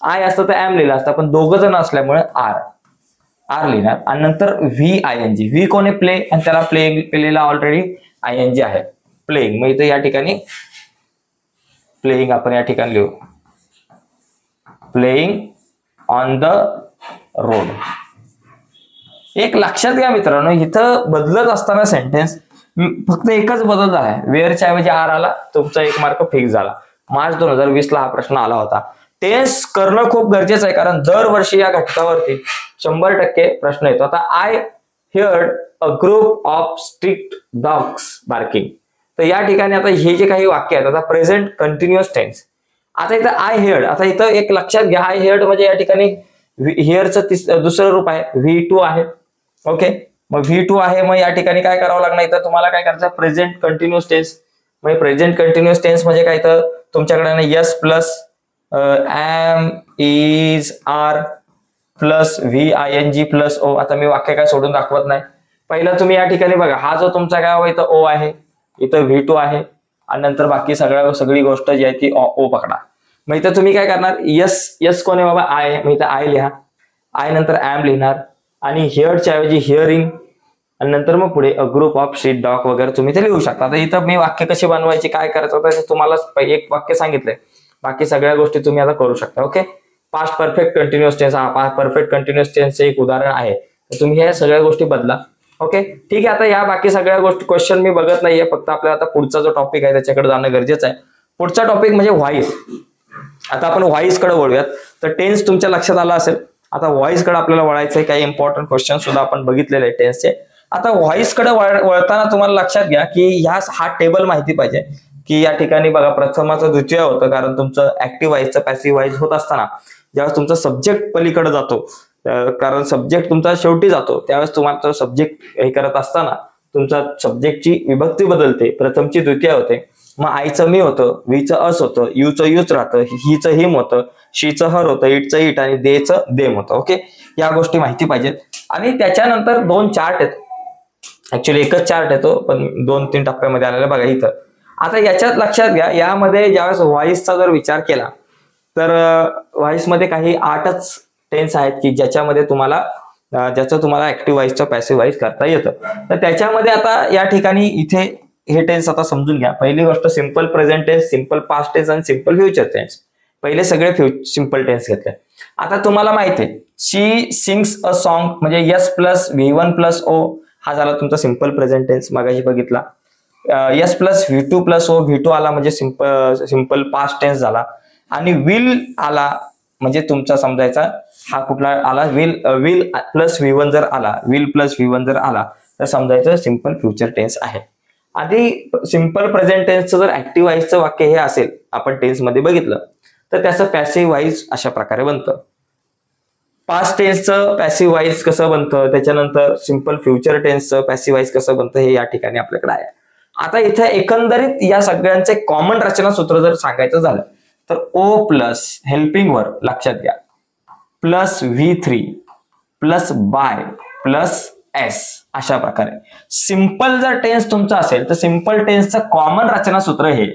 आय असतं तर एम लिहिला असता, पण दोघं जण असल्यामुळे आर लिहिणार. आणि नंतर V I N G, V कोण आहे, प्ले, आणि त्याला प्लेला ऑलरेडी आय एन जी आहे, प्लेइंग. मग इथे या ठिकाणी प्लेइंग आपण या ठिकाणी लिहू, प्लेइंग ऑन द रोड. एक लक्षात घ्या मित्रांनो, इथं बदलत असताना सेंटेन्स फक्त एकच बदल झालाय, वेअरच्या ऐवजी आर आला, तुमचा 1 मार्क फिक्स झाला. मार्च 2020 ला हा प्रश्न आला होता. टेन्स करणं खूप गरजेचं आहे, कारण दरवर्षी या घटकावरती 100% प्रश्न येतो. आता I heard a group of strict dogs barking. तर या ठिकाणी आता हे जे काही वाक्य आहेत, आता प्रेझेंट कंटिन्युअस टेन्स. आता इथं आय हिअर्ड, आता इथं एक लक्षात घ्या, आय हिअर्ड म्हणजे या ठिकाणी हिअरचं दुसरं रूप आहे, V2 आहे, ओके. मग V2 आहे, मग या ठिकाणी काय करावं लागणार, इथं तुम्हाला काय करायचं, प्रेझेंट कंटिन्युअस टेन्स. मग प्रेझेंट कंटिन्युअस टेन्स म्हणजे काय, तर तुमच्याकडे S plus am is are plus V I N G plus O. आता मी वाक्य काय सोडून दाखवत नाही. पहिलं तुम्ही या ठिकाणी बघा, हा जो तुमचा काय हवा, इथं ओ आहे, इथं V2 आहे, आणि नंतर बाकी सगळी गोष्ट जी आहे ती ओ पकडा. मग इथं तुम्ही काय करणार, यस कोण आहे बाबा, आय. मग इथं आय लिहा, आय नंतर एम लिहिणार, आणि हिअरच्या ऐवजी हिअरिंग, आणि नंतर मग पुढे अ ग्रुप ऑफ स्ट्रीट डॉग वगैरे तुम्ही ते लिहू शकता. आता इथं मी वाक्य कशी बनवायची, काय करायचं होतं तुम्हाला एक वाक्य सांगितलंय, बाकी सगळ्या गोष्टी तुम्ही आता करू शकता, okay. Past perfect continuous tense, हा परफेक्ट कंटिन्युअस टेन्सचे एक उदाहरण आहे. तर तुम्ही ह्या सगळ्या गोष्टी बदला, ओके. ठीक आहे, आता या बाकी सगळ्या गोष्टी क्वेश्चन मी बघत नाहीये, फक्त आपल्याला आता पुढचा जो टॉपिक आहे त्याच्याकडे जाणं गरजेचं आहे. पुढचा टॉपिक म्हणजे व्हॉइस. आता आपण व्हॉइस कडे वळूयात. तर टेन्स तुमच्या लक्षात आला असेल, आता व्हॉइस कडे आपल्याला वळायचंय. काही इम्पॉर्टंट क्वेश्चन सुद्धा आपण बघितलेले आहे टेन्सचे. आता व्हॉइस कडे वळताना तुम्हाला लक्षात घ्या की हा टेबल माहिती पाहिजे, की या ठिकाणी बघा प्रथमाचं द्वितीय होतं, कारण तुमचं ऍक्टिव्ह व्हॉइसचं पॅसिव्ह व्हॉइस होत असताना ज्यावेळेस तुमचा सब्जेक्ट पलीकडे जातो, कारण सब्जेक्ट तुमचा शेवटी जातो, त्यावेळेस तुम्हाला सब्जेक्ट हे करत असताना तुमचा सब्जेक्टची विभक्ती बदलते, प्रथमची द्वितीय होते. मग आयचं मी होतं, वीचं अस होतं, यूचं यूच राहतं, हिचं हिम होतं, शीचं हर होतं, इटचं इट, आणि देचं देम होतं, ओके. या गोष्टी माहिती पाहिजेत. आणि त्याच्यानंतर 2 चार्ट आहेत, ऍक्च्युअली एकच चार्ट येतो, पण 2-3 टप्प्यामध्ये आलेला बघा इथं. आता याच्यात लक्षात घ्या, यामध्ये ज्यावेळेस व्हॉइसचा जर विचार केला तर व्हॉइस मध्ये काही 8च टेन्स आहेत की ज्याच्यामध्ये तुम्हाला ऍक्टिव्ह व्हॉइसचं पॅसिव्ह व्हॉइस करता येतं. तर त्याच्यामध्ये आता या ठिकाणी इथे हे टेन्स आता समजून घ्या. पहिली गोष्ट simple present tense, simple past tense आणि सिंपल फ्युचर टेन्स. पहिले सगळे सिंपल टेन्स घेतले. आता तुम्हाला माहिती आहे शी सिंग्स अ सॉन्ग म्हणजे S plus V1 plus O हा झाला तुमचा सिंपल प्रेझेंट टेन्स मागाशी बघितला. यस प्लस V2 प्लस ओ V2 आला म्हणजे सिंपल पास्ट टेन्स झाला. आणि विल आला म्हणजे तुमचा समजायचा हा कुठला आला, विल प्लस V1 जर आला, विल प्लस V1 जर आला तर समजायचं सिंपल फ्युचर टेन्स आहे. आधी सिंपल प्रेझेंट टेन्सचं जर ऍक्टिव्ह व्हाईसचं वाक्य हे असेल आपण टेन्स मध्ये बघितलं तर त्याचं पॅसिव्ह व्हाईस अशा प्रकारे बनतं. पास्ट टेन्सचं पॅसिव्ह व्हाईस कसं बनतं, त्याच्यानंतर सिंपल फ्युचर टेन्सचं पॅसिव्ह व्हाईस कसं बनतं हे या ठिकाणी आपल्याकडे आहे. आता इथे एकंदरीत या सगळ्यांचे कॉमन रचना सूत्र जर सांगायचं झालं तर ओ प्लस हेल्पिंग वर्ब लक्षात घ्या plus V3 plus by plus S अशा प्रकारे. सिंपल जर टेन्स तुमचा असेल तर सिंपल टेन्सचं कॉमन रचना सूत्र हे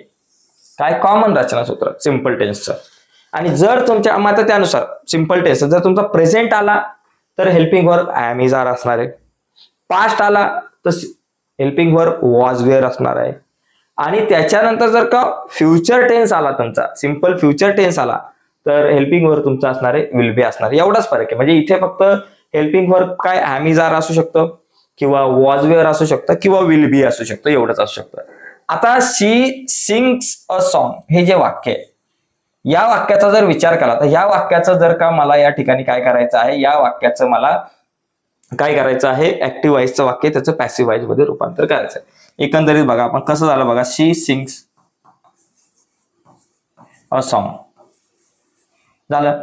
काय, कॉमन रचना सूत्र सिंपल टेन्सचं. आणि जर तुमच्या मग त्यानुसार सिंपल टेन्स जर तुमचा प्रेझेंट आला तर helping verb am is are असणार आहे. पास्ट आला तर हेल्पिंग वर्ब वॉज वेअर असणार आहे. आणि त्याच्यानंतर जर का फ्युचर टेन्स आला तुमचा सिंपल फ्युचर टेन्स आला तर हेल्पिंग वर्ब तुमचा असणार आहे विल बी असणार. एवढाच फरक आहे. म्हणजे इथे फक्त हेल्पिंग वर्ब काय एम इज आर असू शकतं किंवा वॉज वेअर असू शकतं किंवा विल बी असू शकतं, एवढंच असू शकतं. आता शी सिंग्स अ सॉन्ग हे जे वाक्य आहे या वाक्याचा जर विचार केला तर या वाक्याचं जर का मला या ठिकाणी काय करायचं आहे, या वाक्याचं मला काय करायचं आहे ऍक्टिव्ह व्हाईसचं वाक्य त्याचं पॅसिव्ह व्हाईस मध्ये रूपांतर करायचं आहे. एकंदरीत बघा आपण कसं झालं बघा, शी सिंग्स अ सॉन्ग झालं.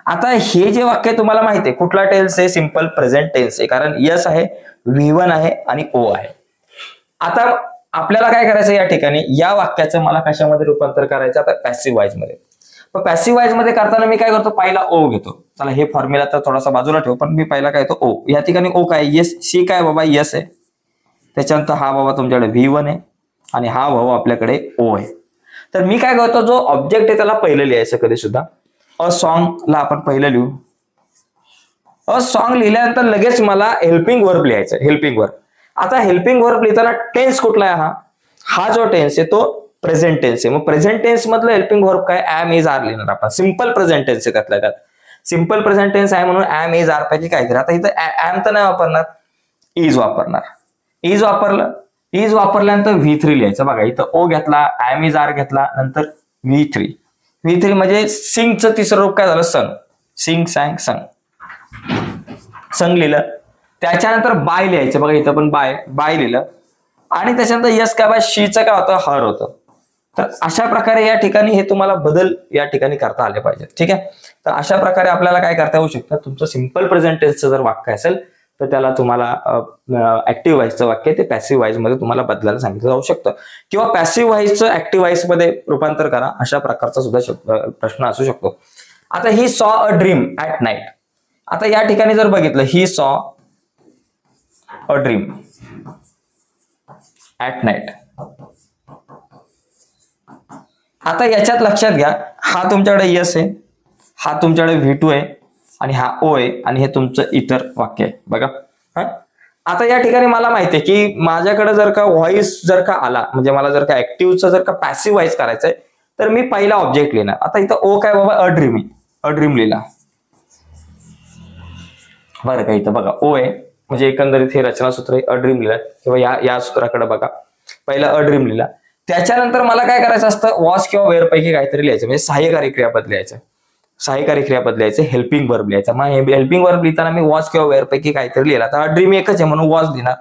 आता हे जे वाक्य तुम्हाला माहिती आहे कुठला टेन्स आहे, सिंपल प्रेझेंट टेन्स आहे, कारण यस आहे V1 आहे आणि ओ आहे. आता आपल्याला काय करायचं या ठिकाणी या वाक्याचं मला कशामध्ये रूपांतर करायचं आता पॅसिव्ह व्हाईस मध्ये. पण पॅसिव्ह व्हाईस मध्ये करताना मी काय करतो पहिला ओ घेतो. चला हे फॉर्म्युला तर थोडासा बाजूला ठेव, पण मी पहिला काय येतो ओ. या ठिकाणी ओ काय यस, शी काय बाबा यस आहे, त्याच्यानंतर हा बाबा तुमच्याकडे V1 आहे आणि हा भाऊ आपल्याकडे ओ आहे. तर मी काय करतो जो ऑब्जेक्ट आहे त्याला पहिलं लिहायचं कधी सुद्धा. अ सॉन्ग ला आपण पहिलं लिहू. अ सॉन्ग लिहिल्यानंतर लगेच मला हेल्पिंग वर्ब लिहायचं, हेल्पिंग वर्ब. आता हेल्पिंग वर्ब लिहिताना टेन्स कुठला आहे, हा जो टेन्स आहे तो प्रेझेंट टेन्स आहे. मग प्रेझेंट टेन्स मधलं हेल्पिंग वर्ब काय एम इज आर लिहिणार आपण. सिंपल प्रेझेंट टेन्स आहे त्यातल्या त्यात, सिंपल प्रेझेंट टेन्स आहे म्हणून एम इज आर पैकी काहीतरी. आता इथं एम तर नाही वापरणार, इज वापरणार. इज वापरलं, इज वापरल्यानंतर V3 लिहायचं. बघा इथं ओ घेतला, एम इज आर घेतला, नंतर V3. V3 म्हणजे सिंगचं तिसरं रूप काय झालं सन. सिंग सॅंग संग, संग लिहिलं. त्याच्यानंतर बाय लिहायचं. बघा इथं पण बाय लिहिलं. आणि त्याच्यानंतर यस काय बाय शीचं काय होतं हर होतं. तर अशा प्रकारे या ठिकाणी हे तुम्हाला बदल या ठिकाणी करता आले पाहिजेत. ठीक आहे. तर अशा प्रकारे आपल्याला काय करता येऊ शकतं, तुमचं सिंपल प्रेझेंट टेन्सचं जर वाक्य असेल तर त्याला तुम्हाला ऍक्टिव्ह व्हाईसचं वाक्य ते पॅसिव्ह व्हाईस मध्ये तुम्हाला बदलायला सांगितलं जाऊ शकतं, किंवा पॅसिव्ह व्हाईसचं ऍक्टिव्ह व्हाईस मध्ये रूपांतर करा अशा प्रकारचा सुद्धा प्रश्न असू शकतो. आता he saw a dream at night. आता या ठिकाणी जर बघितलं he saw a dream at night. आता याच्यात लक्षात घ्या हा तुमच्याकडे यस आहे, हा तुमच्याकडे V2 आहे आणि हा ओ आहे आणि हे तुमचं इतर वाक्य आहे. बघा आता या ठिकाणी मला माहिती आहे की माझ्याकडे जर का व्हॉइस जर का आला म्हणजे मला जर का ऍक्टिव्हचं जर का पॅसिव्ह व्हॉइस करायचंय तर मी पहिला ऑब्जेक्ट लिहिणार. आता इथं ओ काय बाबा अ ड्रीम आहे, अ ड्रीम लिहिला बरं का. इथं बघा ओ आहे म्हणजे एकंदरीत हे रचना सूत्र अ ड्रीम लिहिलं, किंवा या सूत्राकडे बघा पहिला अ ड्रीम लिहिला. त्याच्यानंतर मला काय करायचं असतं वॉज किंवा वेअर पैकी काहीतरी लिहायचं, म्हणजे सहाय्यकारी क्रियापद लिहायचं. सहाय्यकारी क्रियापद लिहायचं, हेल्पिंग वर्ब लिहायचा. मग हेल्पिंग वर्ब लिहिताना मी वॉज किंवा वेअर पैकी काहीतरी लिहिला. तर ड्रीम एकच आहे म्हणून वॉज लिहिणार.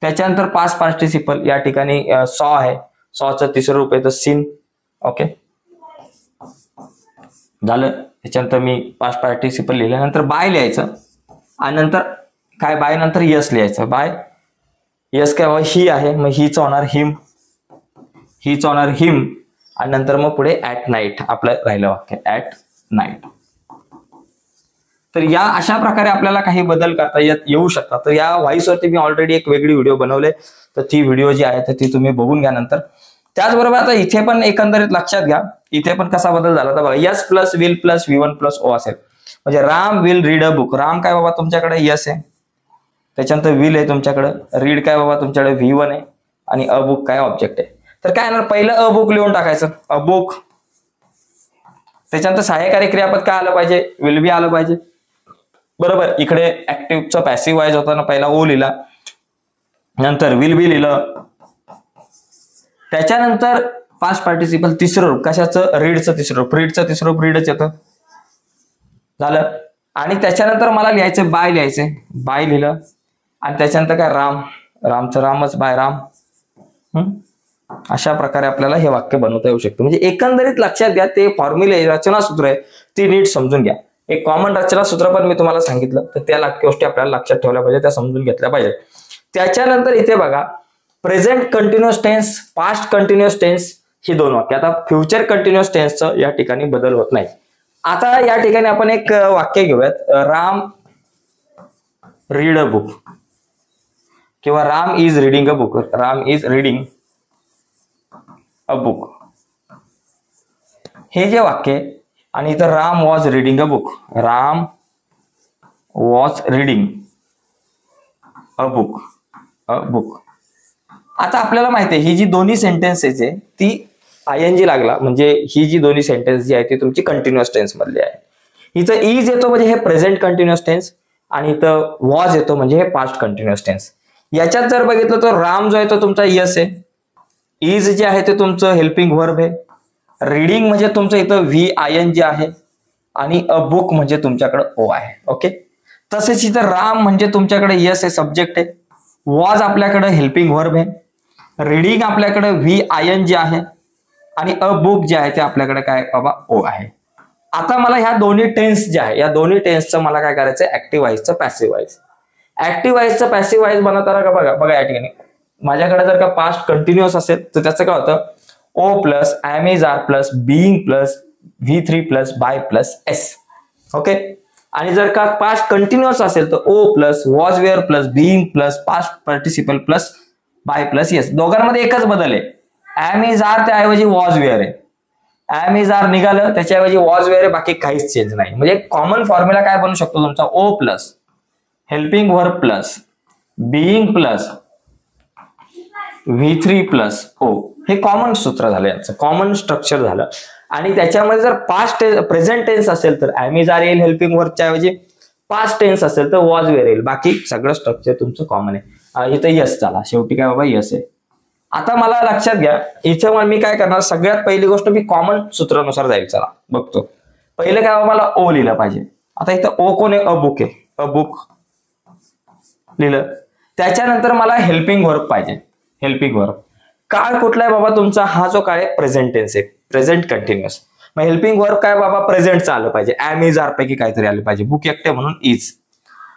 त्याच्यानंतर पास्ट पार्टिसिपल या ठिकाणी सॉ आहे, सॉचं तिसरं रूप आहे तर सीन. ओके झालं. त्याच्यानंतर मी पास्ट पार्टिसिपल लिहिल्यानंतर बाय लिहायचं आणि नंतर काय बाय नंतर यस लिहायचं. बाय यस काय ही आहे मग हीच होणार हिम, हीच होणार हिम आणि नंतर मग पुढे ऍट नाईट आपलं राहिलं वाक्य ऍट नाईट. तर या अशा प्रकारे आपल्याला काही बदल करता येऊ शकतात. तर या व्हॉइस वरती मी ऑलरेडी एक वेगळी व्हिडिओ बनवले, तर ती व्हिडिओ जी आहे तर ती तुम्ही बघून घ्या नंतर. त्याचबरोबर आता इथे पण एकंदरीत लक्षात घ्या इथे पण कसा बदल झाला तर बघा S plus will plus V1 plus O असेल. म्हणजे Ram will read a book. Ram काय बाबा तुमच्याकडे यस आहे, त्याच्यानंतर विल आहे तुमच्याकडे, रीड काय बाबा तुमच्याकडे V1 आहे आणि अ बुक काय ऑब्जेक्ट आहे. तर काय येणार, पहिलं अ बुक लिहून टाकायचं, अ बुक. त्याच्यानंतर सहाय्यकारी क्रियापद काय आलं पाहिजे, विल बी आलं पाहिजे. बरोबर, इकडे ऍक्टिव्हचं पॅसिव्ह वाईज होताना पहिला ओ लिहिला, नंतर विल बी लिहिलं. त्याच्यानंतर पास्ट पार्टिसिपल तिसरं रूप कशाचं, रीडचं तिसरं रूप, रीडचं तिसरं रूप रीडच येतं. झालं. आणि त्याच्यानंतर मला लिहायचं बाय, लिहायचंय बाय लिहिलं. आणि त्याच्यानंतर काय राम, रामचं रामच, बाय राम. अशा प्रकारे आपल्याला हे वाक्य बनवता येऊ शकतं. म्हणजे एकंदरीत लक्षात घ्या, ते फॉर्म्युले रचना सूत्र आहे ती नीट समजून घ्या. एक कॉमन रचना सूत्र पण मी तुम्हाला सांगितलं, तर त्या गोष्टी आपल्याला लक्षात ठेवल्या पाहिजे, त्या समजून घेतल्या पाहिजे. त्याच्यानंतर इथे बघा, present continuous tense, past continuous tense ही दोन वाक्य. आता फ्युचर कंटिन्युअस टेन्सचं या ठिकाणी बदल होत नाही. आता या ठिकाणी आपण एक वाक्य घेऊयात, राम रीड अ बुक किंवा Ram is reading a book. Ram is reading a book हे जे वाक्य आहे. आणि इथं Ram was reading a book, Ram was reading a book, a book. आता आपल्याला माहिती आहे ही जी दोन्ही सेंटेन्सेस आहे ती आयएनजी लागला म्हणजे ही जी दोन्ही सेंटेन्स जी आहे ती तुमची कंटिन्युअस टेन्स मधली आहे. इथं इज येतो म्हणजे हे प्रेझेंट कंटिन्युअस टेन्स आणि इथं वॉज येतो म्हणजे हे पास्ट कंटिन्युअस टेन्स. याच्यात जर बघितलं तर राम जो आहे तो तुमचा यस आहे, इज जे आहे ते तुमचं हेल्पिंग व्हर्ब आहे, रीडिंग म्हणजे तुमचं इथं व्ही आयएनजी आहे आणि अ बुक म्हणजे तुमच्याकडे ओ आहे. ओके. तसेच इथं राम म्हणजे तुमच्याकडे यस आहे, सब्जेक्ट आहे, वॉज आपल्याकडे हेल्पिंग व्हर्ब आहे, रीडिंग आपल्याकडे व्ही आयएनजी आहे आणि अ बुक जे आहे ते आपल्याकडे काय बाबा ओ आहे. आता मला ह्या दोन्ही टेन्स जे आहे या दोन्ही टेन्सचं मला काय करायचं, ऍक्टिव्ह व्हायचं पॅसिव्ह व्हायचं. ऍक्टिव्ह व्हायचं पॅसिव्ह व्हायचं बनवताना का बघा या ठिकाणी माझ्याकडे जर का पास्ट कंटिन्युअस असेल तर त्याचं काय होतं, O plus am is are plus being plus V3 plus by plus S. Okay. आणि जर का पास्ट कंटिन्युअस असेल तर O plus was were plus being plus past participle plus by plus S. दोघांमध्ये एकच बदल आहे, एम इज आर त्याऐवजी वॉज वेअर आहे, एम इज आर निघालं त्याच्याऐवजी वॉज वेअर आहे, बाकी काहीच चेंज नाही. म्हणजे कॉमन फॉर्म्युला काय बनू शकतो तुमचा, O plus helping verb plus being plus V3 plus O. हे कॉमन सूत्र झालं, याचं कॉमन स्ट्रक्चर झालं. आणि त्याच्यामध्ये जर पास्ट प्रेझेंट टेन्स असेल तर एम इज आर येईल हेल्पिंग व्हर्बच्या ऐवजी, पास्ट टेन्स असेल तर वॉज वेअर येईल, बाकी सगळं स्ट्रक्चर तुमचं कॉमन आहे. इथं यस झाला, शेवटी काय बाबा यस आहे. आता मला लक्षात घ्या इथं मी काय करणार, सगळ्यात पहिली गोष्ट मी कॉमन सूत्रानुसार जाईल. चला बघतो. पहिलं काय बाबा मला ओ लिहिलं पाहिजे. आता इथं ओ कोण आहे, अ बुक आहे, अ बुक लिहिलं. त्याच्यानंतर मला हेल्पिंग व्हर्ब पाहिजे, हेल्पिंग व्हर्ब. काळ कुठला आहे बाबा तुमचा, हा जो काळ आहे प्रेझेंट टेन्स आहे, प्रेझेंट कंटिन्युअस. मग हेल्पिंग वर्ब काय बाबा प्रेझेंटचं आलं पाहिजे, एम इज आर पैकी काहीतरी आलं पाहिजे, बुक एकटे म्हणून इज.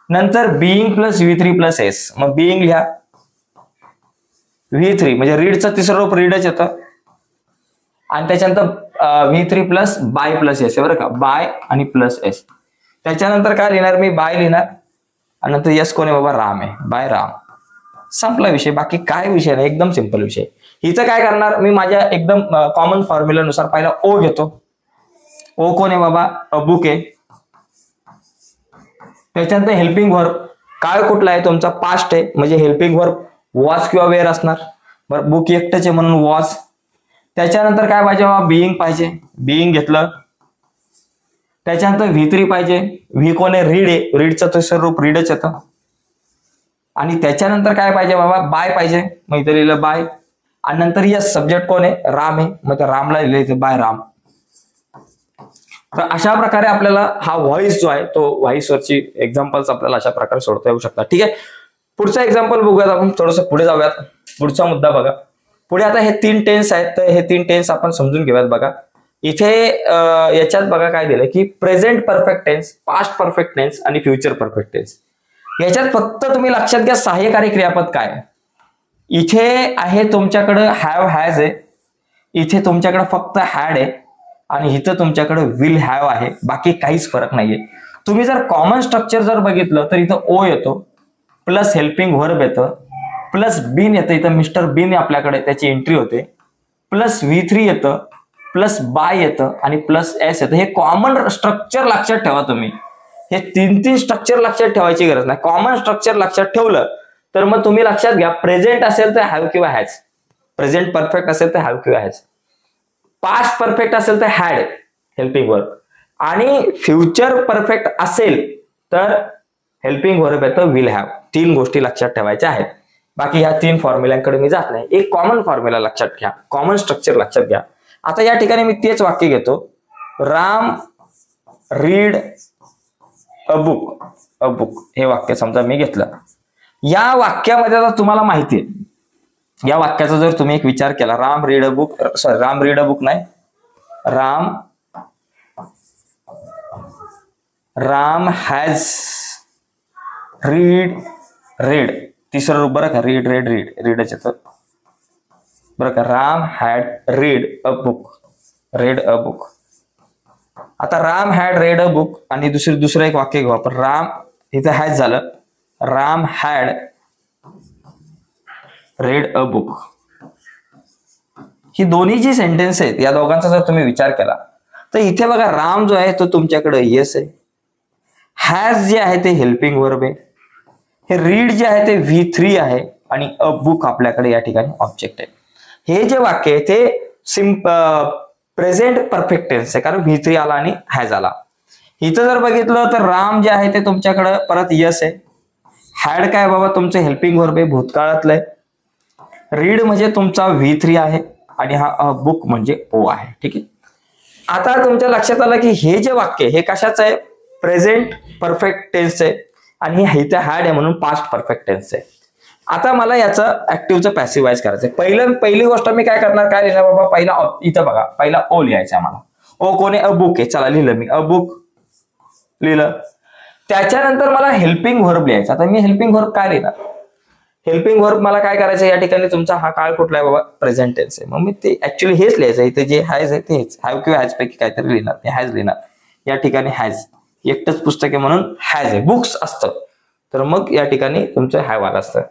नंतर being plus V3 plus S. मग बीइंग लिहा, V3 म्हणजे रीडचं तिसरं रूप रीडच येतं आणि त्याच्यानंतर V3 plus by plus S बरं का, बाय आणि प्लस एस. त्याच्यानंतर काय लिहिणार मी, बाय लिहिणार आणि नंतर यस कोण आहे बाबा, राम आहे, बाय राम. संपला विषय, बाकी काय विषय नाही, एकदम सिंपल विषय. इथं काय करणार मी, माझ्या एकदम कॉमन फॉर्म्युलानुसार पहिला ओ घेतो. ओ कोण आहे बाबा, अ बुक आहे. त्याच्यानंतर हेल्पिंग व्हर्ब, काळ कुठला आहे तुमचा, पास्ट आहे म्हणजे हेल्पिंग व्हर्ब वॉज किंवा वेअर असणार. बरं, बुक एकटच आहे म्हणून वॉज. त्याच्यानंतर काय पाहिजे बाबा, बीइंग पाहिजे, बीइंग घेतलं. त्याच्यानंतर V3 पाहिजे, व्ही कोण आहे, रीड आहे, रीडचं तिसरं रूप रीडच येतं. आणि त्याच्यानंतर काय पाहिजे बाबा, बाय पाहिजे, मग इथे लिहिलं बाय. आणि नंतर यस, सब्जेक्ट कोण आहे, राम आहे, मग त्या रामला लिहिलं इथे बाय राम. तर अशा प्रकारे आपल्याला हा व्हॉइस जो आहे तो व्हॉइस वरची एक्झाम्पल्स आपल्याला अशा प्रकारे सोडता येऊ शकतात. ठीक आहे. पुढचा एक्झाम्पल बघूयात आपण, थोडंसं पुढे जाऊयात. पुढचा मुद्दा बघा. पुढे आता हे 3 टेन्स आहेत, तर हे 3 टेन्स आपण समजून घेऊयात. बघा इथे याच्यात बघा काय दिलंय की present perfect tense, past perfect tense आणि फ्युचर परफेक्ट टेन्स. याच्यात फक्त तुम्ही लक्षात घ्या सहाय्यकारी क्रियापद काय. इथे आहे तुमच्याकडे हॅव हॅज आहे, इथे तुमच्याकडे फक्त हॅड आहे आणि इथं तुमच्याकडे विल हॅव आहे, बाकी काहीच फरक नाहीये. तुम्ही जर कॉमन स्ट्रक्चर जर बघितलं तर इथं ओ येतो प्लस हेल्पिंग व्हर्ब येतं प्लस बीन येतं, इथं मिस्टर बीन आपल्याकडे त्याची एंट्री होते, प्लस V3 येतं प्लस बाय येतं आणि प्लस एस येतं. हे कॉमन स्ट्रक्चर लक्षात ठेवा तुम्ही. हे 3 स्ट्रक्चर लक्षात ठेवायची गरज नाही. कॉमन स्ट्रक्चर लक्षात ठेवलं तर मग तुम्ही लक्षात घ्या, प्रेझेंट असेल तर हॅव किंवा हॅज, प्रेझेंट परफेक्ट असेल तर हॅव किंवा हॅज, पास्ट परफेक्ट असेल तर हॅड हेल्पिंग वर्ब, आणि फ्युचर परफेक्ट असेल तर हेल्पिंग वर्ब येतं विल हॅव. 3 गोष्टी लक्षात ठेवायच्या आहेत. बाकी ह्या 3 फॉर्म्युलांकडे मी जात नाही. एक कॉमन फॉर्म्युला लक्षात घ्या, कॉमन स्ट्रक्चर लक्षात घ्या. आता या ठिकाणी मी तेच वाक्य घेतो, Ram read a book. A book हे वाक्य समजा मी घेतलं. या वाक्यामध्ये आता तुम्हाला माहिती आहे, या वाक्याचा जर तुम्ही एक विचार केला, Ram read a book, sorry Ram read a book नाही, राम हॅज रेड, तिसरं रूप बरं का, रीडच येतं बरं का. Ram had read a book. आता Ram had read a book आणि दुसरं एक वाक्य घेऊ आपण, राम इथं हॅज झालं, Ram had read a book. ही दोन्ही जी सेंटेन्स आहेत या दोघांचा जर तुम्ही विचार केला तर इथे बघा, राम जो आहे तो तुमच्याकडे येस आहे, हॅज जे आहे ते हेल्पिंग वर्ब आहे, हे रीड जे आहे ते V3 आहे, आणि अ बुक आपल्याकडे या ठिकाणी ऑब्जेक्ट आहे. हे जे वाक्य आहे ते प्रेझेंट परफेक्ट टेन्स आहे, कारण V3 आला आणि हॅज आला. इथं जर बघितलं तर राम जे आहे ते तुमच्याकडे परत यस आहे, हॅड काय बाबा तुमचं हेल्पिंग वर्ब आहे, भूतकाळातलं आहे, रीड म्हणजे तुमचा V3 आहे, आणि हा अ बुक म्हणजे ओ आहे. ठीक आहे. आता तुमच्या लक्षात आलं की हे जे वाक्य हे कशाचं आहे, प्रेझेंट परफेक्ट टेन्स आहे, आणि इथे हॅड आहे म्हणून पास्ट परफेक्ट टेन्स आहे. आता मला याचं ऍक्टिव्हचं पॅसिव्हाइज करायचंय. पहिली गोष्ट मी काय करणार, काय लिहिणार बाबा, पहिला इथं बघा, पहिला ओ लिहायचा मला. ओ कोणी, अ बुक आहे, चला लिहिलं मी, अ बुक लिहिलं. त्याच्यानंतर मला हेल्पिंग व्हर्ब लिहायचा. आता मी हेल्पिंग व्हर्ब काय लिहिणार, हेल्पिंग वर्ब मला काय करायचं, या ठिकाणी तुमचा हा काळ कुठला आहे बाबा, प्रेझेंट टेन्स आहे. मग मी ते ऍक्च्युअली हेच लिहायचं, इथे जे हॅज आहे तेच, हॅव किंवा हॅज पैकी काहीतरी लिहिणार, हे हॅज लिहिणार. या ठिकाणी हॅज, एकटंच पुस्तक आहे म्हणून हॅज आहे, बुक्स असतं तर मग या ठिकाणी तुमचं हॅव आलं असतं.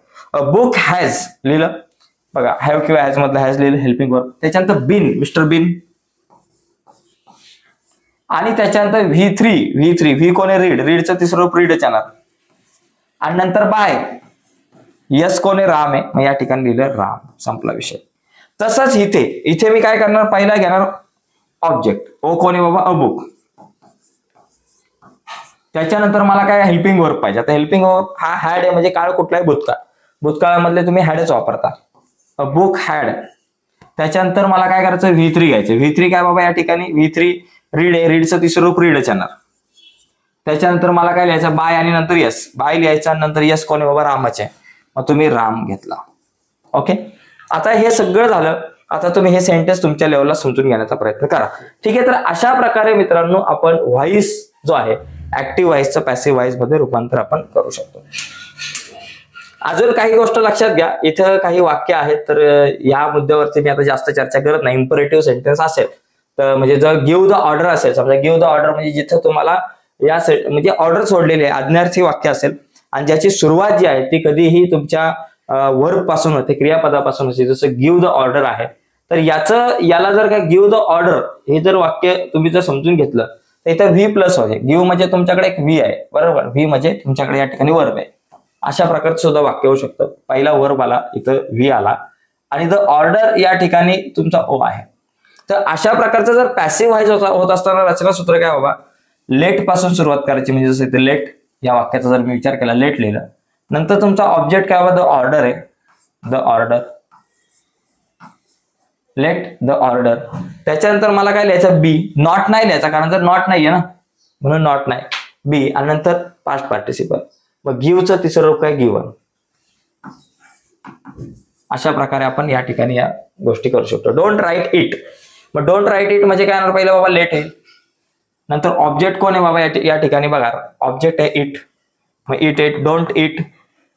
बुक हॅज लिहिलं बघा, हॅव किंवा हॅज मधलं हॅज लिहिलं हेल्पिंग वर्ब. त्याच्यानंतर बिन, मिस्टर बिन, आणि त्याच्यानंतर व्ही कोणी, रीडचं तिसरं रूप रीडच येणार, आणि नंतर बाय, यस कोणी, राम आहे, मग या ठिकाणी लिहिलं राम, संपला विषय. तसंच इथे मी काय करणार, पहिला घेणार ऑब्जेक्ट, ओ कोणी बाबा, अ बुक. त्याच्यानंतर मला काय हेल्पिंग वर्ब पाहिजे. आता हेल्पिंग वर्ब हा हॅड आहे, म्हणजे काळ कुठलाही भूतकाळ, भूतकाळामधले तुम्ही हॅडच वापरता, अ बुक हॅड. त्याच्यानंतर मला काय करायचं, V3 घ्यायचं. V3 काय बाबा, या ठिकाणी V3 रीड आहे, रीडचं तिसरं रूप रीडच येणार. त्याच्यानंतर मला काय लिहायचं, बाय आणि नंतर यस, बाय लिहायचा, नंतर यस कोणी बाबा, रामच आहे, मग तुम्ही राम घेतला. ओके. आता हे सगळं झालं. आता तुम्ही हे सेंटेन्स तुमच्या लेवलला समजून घेण्याचा प्रयत्न करा. ठीक आहे. तर अशा प्रकारे मित्रांनो आपण व्हॉइस जो आहे ऍक्टिव्ह व्हॉइसचं पॅसिव्ह व्हॉइस मध्ये रूपांतर आपण करू शकतो. अजून काही गोष्ट लक्षात घ्या, इथं काही वाक्य आहेत, तर या मुद्द्यावरती मी आता जास्त चर्चा करत नाही. इम्परेटिव्ह सेंटेन्स असेल तर, म्हणजे जर गिव्ह द ऑर्डर असेल, समजा गिव्ह द ऑर्डर म्हणजे जिथं तुम्हाला या म्हणजे ऑर्डर सोडलेली आहे, आज्ञार्थी वाक्य असेल, आणि ज्याची सुरुवात जी आहे ती कधीही तुमच्या वर्ब पासून होते, क्रियापदापासून होते, जसं गिव्ह द ऑर्डर आहे. तर याला जर का गिव्ह द ऑर्डर हे जर वाक्य तुम्ही जर समजून घेतलं तर इथं व्ही प्लस होते. गिव्ह म्हणजे तुमच्याकडे एक व्ही आहे, बरोबर, व्ही म्हणजे तुमच्याकडे या ठिकाणी वर्ब आहे. अशा प्रकारचं सुद्धा वाक्य होऊ शकतं. पहिला वर्ब आला, इथं व्ही आला, आणि द ऑर्डर या ठिकाणी तुमचा ओ आहे. तर अशा प्रकारचं जर पॅसिव्ह व्हॉइस होत असताना रचना सूत्र काय बाबा, लेट पासून सुरुवात करायची. म्हणजे जसं इथे लेट या वाक्याचा जर मी विचार केला, लेट लिहिलं, नंतर तुमचा ऑब्जेक्ट काय बाबा, द ऑर्डर आहे, the order, let the order. त्याच्यानंतर मला काय लिहायचं, बी, नॉट नाही लिहायचा कारण जर नॉट नाहीये ना, म्हणून नॉट नाही, बी, आणि नंतर पास्ट पार्टिसिपल. मग गिव्हचं तिसरं रूप काय, गिव्हन. अशा प्रकारे आपण या ठिकाणी या गोष्टी करू शकतो. डोंट राईट इट, मग डोंट राईट इट म्हणजे काय, पहिलं बाबा लेट आहे, नंतर ऑब्जेक्ट कोण आहे बाबा, या ठिकाणी बघा ऑब्जेक्ट आहे इट, मग इट इट, डोंट इट,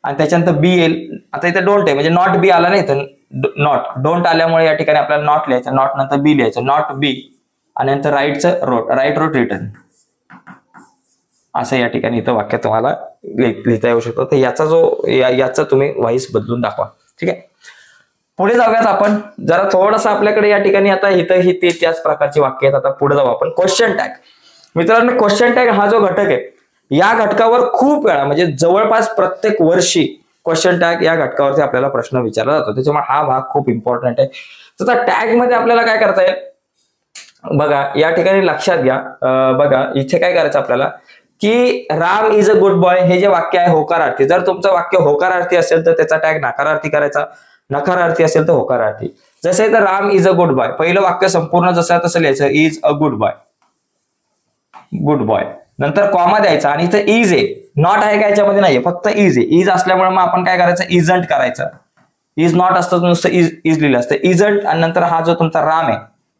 आणि त्याच्यानंतर बी येईल. आता इथे डोंट आहे म्हणजे नॉट बी आला नाही, तर नॉट, डोंट आल्यामुळे या ठिकाणी आपल्याला नॉट लिहायचं, नॉट नंतर बी लिहायचं, नॉट बी, आणि नंतर राईटचं रोट, राईट रोट रिटर्न. असं या ठिकाणी इथं वाक्य तुम्हाला लिहिता येऊ शकतो. तर याचा तुम्ही व्हॉइस बदलून दाखवा. ठीक आहे. पुढे जाऊयात आपण, जरा थोडंसं आपल्याकडे या ठिकाणी आता इथं ही त्याच प्रकारची वाक्य आहेत. आता पुढे जाऊ आपण. Question tag. मित्रांनो, क्वेश्चन टॅग हा जो घटक आहे, या घटकावर खूप वेळा म्हणजे जवळपास प्रत्येक वर्षी क्वेश्चन टॅग या घटकावरती आपल्याला प्रश्न विचारला जातो, त्याच्यामुळे हा भाग खूप इम्पॉर्टंट आहे. तर टॅग मध्ये आपल्याला काय करता येईल बघा, या ठिकाणी लक्षात घ्या. बघा इथे काय करायचं आपल्याला की Ram is a good boy हे जे वाक्य आहे होकारार्थी, जर तुमचं वाक्य होकारार्थी असेल तर त्याचा टॅग नकारार्थी करायचा, नकारार्थी असेल तर होकारार्थी. जसे तर Ram is a good boy, पहिलं वाक्य संपूर्ण जसं तसं लिहायचं, is a good boy, good boy, नंतर कॉमा द्यायचा आणि इथं इज आहे, नॉट आहे का याच्यामध्ये नाहीये, फक्त इज आहे. इज असल्यामुळे मग आपण काय करायचं, इजंट करायचं. इज नॉट असतं नुसतं इज लिहिलं असतं, इजंट, आणि नंतर हा जो तुमचा राम आहे,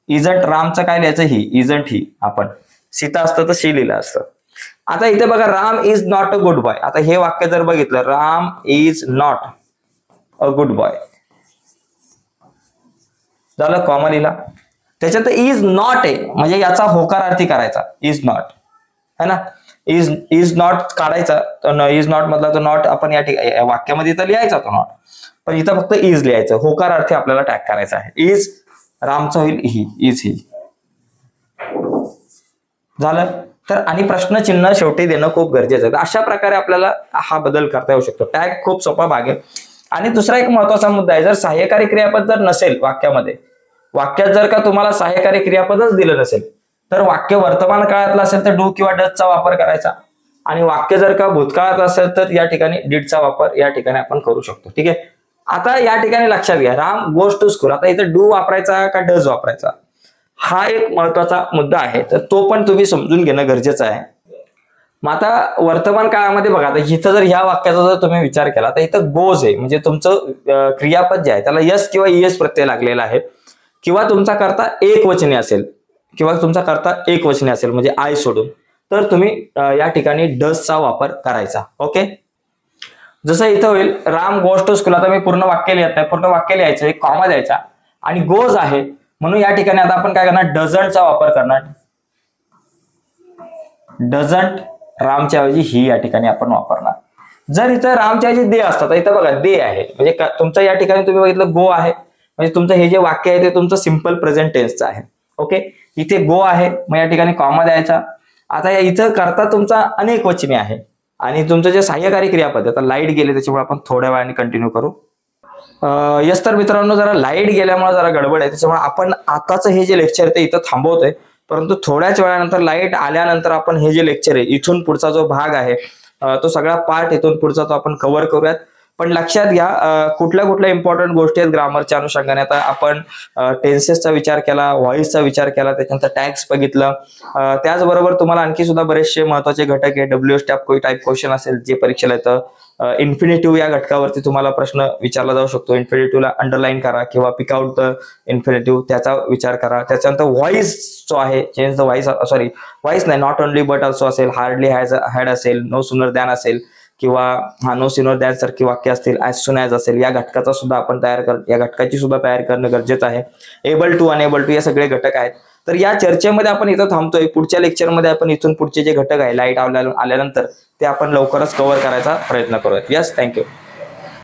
इजंट रामचं काय लिहायचं, ही इजंट ही, आपण सीता असतं तर शी लिहिलं असतं. आता इथे बघा Ram is not a good boy, आता हे वाक्य जर बघितलं, Ram is not a good boy, झालं, कॉमा लिहिला. त्याच्यात इज नॉट आहे म्हणजे याचा होकारार्थी करायचा, इज नॉट है ना, इज नॉट काढायचा, इज नॉट मधला तो नॉट आपण या वाक्यामध्ये तर लिहायचा तो नॉट, पण इथं फक्त इज लिहायचं, होकारार्थी आपल्याला टॅग करायचा आहे. इज रामचा होईल ही, इज ही, झालं. तर आणि प्रश्नचिन्ह शेवटी देणं खूप गरजेचं आहे. अशा प्रकारे आपल्याला हा बदल करता येऊ शकतो. टॅग खूप सोपा भाग आहे. आणि दुसरा एक महत्वाचा मुद्दा आहे, जर सहाय्यकारी क्रियापद जर नसेल वाक्यामध्ये, वाक्यात जर का तुम्हाला सहाय्यकारी क्रियापदच दिलं नसेल, तर वाक्य वर्तमान काळातलं असेल तर डू किंवा डजचा वापर करायचा, आणि वाक्य जर का भूतकाळात असेल तर या ठिकाणी डिडचा वापर या ठिकाणी आपण करू शकतो. ठीक आहे. आता या ठिकाणी लक्षात घ्या, राम गोज टू स्कूल, आता इथं डू वापरायचा का डज वापरायचा, हा एक महत्वाचा मुद्दा आहे, तर तो पण तुम्ही समजून घेणं गरजेचं आहे. मग आता वर्तमान काळामध्ये बघा, आता इथं जर ह्या वाक्याचा जर तुम्ही विचार केला तर इथं गोज आहे, म्हणजे तुमचं क्रियापद जे आहे त्याला यस किंवा ईएस प्रत्यय लागलेला आहे, किंवा तुमचा करता एक वचनी असेल, किंवा तुमचा करता एक वचनी असेल म्हणजे आय सोडून, तर तुम्ही या ठिकाणी डजचा वापर करायचा. ओके. जसं इथं होईल राम गोज टू स्कूल, आता मी पूर्ण वाक्य लिहित नाही, पूर्ण वाक्य लिहायचं, एक कॉमा द्यायचा, आणि गोज आहे म्हणून या ठिकाणी आता आपण काय करणार, डझंटचा वापर करणार. डझंट रामच्या ऐवजी ही या ठिकाणी आपण वापरणार. जर इथं रामच्या ऐवजी दे असतात, इथं बघा दे आहे, म्हणजे तुमच्या या ठिकाणी तुम्ही बघितलं गो आहे, म्हणजे तुमचं हे जे वाक्य आहे ते तुमचं सिंपल प्रेझेंट टेन्सचं आहे. ओके. इथे गो आहे मग या ठिकाणी कॉमा द्यायचा. आता या इथं करता तुमचा अनेक वचने आहे, आणि तुमचं जे सहाय्यकारी क्रियापद, आता लाईट गेले त्याच्यामुळे आपण थोड्या वेळाने कंटिन्यू करू. यस, तर मित्रांनो जरा लाईट गेल्यामुळे जरा गडबड आहे, त्याच्यामुळे आपण आताचं हे जे लेक्चर आहे ते इथं थांबवतोय, परंतु थोड्याच वेळानंतर लाईट आल्यानंतर आपण हे जे लेक्चर आहे इथून पुढचा जो भाग आहे तो सगळा पार्ट इथून पुढचा तो आपण कव्हर करूयात. पण लक्षात घ्या कुठल्या कुठल्या इम्पॉर्टंट गोष्टी आहेत ग्रामरच्या अनुषंगाने. आता आपण टेन्सेसचा विचार केला, व्हॉइसचा विचार केला, त्याच्यानंतर टॅग्स बघितलं, त्याचबरोबर तुम्हाला आणखी सुद्धा बरेचसे महत्वाचे घटक आहे. WH टाईप क्वेश्चन असेल जे परीक्षेला येतं, इन्फिनिटिव्ह या घटकावरती तुम्हाला प्रश्न विचारला जाऊ शकतो, इन्फिनिटिव्हला अंडरलाईन करा किंवा पिक आउट द इन्फिनिटिव्ह त्याचा विचार करा. त्याच्यानंतर व्हॉइस जो आहे, change the voice, sorry voice नाही, नॉट ओनली बट ऑल्सो असेल, हार्डली हॅड असेल, नो सुनर दॅन असेल, किंवा हा नो सुनर दॅन सारखी वाक्य असतील, ॲज सुन ॲज असेल, या घटकाचा सुद्धा आपण या घटकाची सुद्धा तयार करणं गरजेचं आहे. एबल टू, अनेबल टू, या सगळे घटक आहेत. तर या चर्चेमध्ये आपण इथं थांबतोय. पुढच्या लेक्चरमध्ये आपण इथून पुढचे जे घटक आहे लाईट आल्यानंतर ते आपण लवकरच कव्हर करायचा प्रयत्न करूयात. Yes, thank you.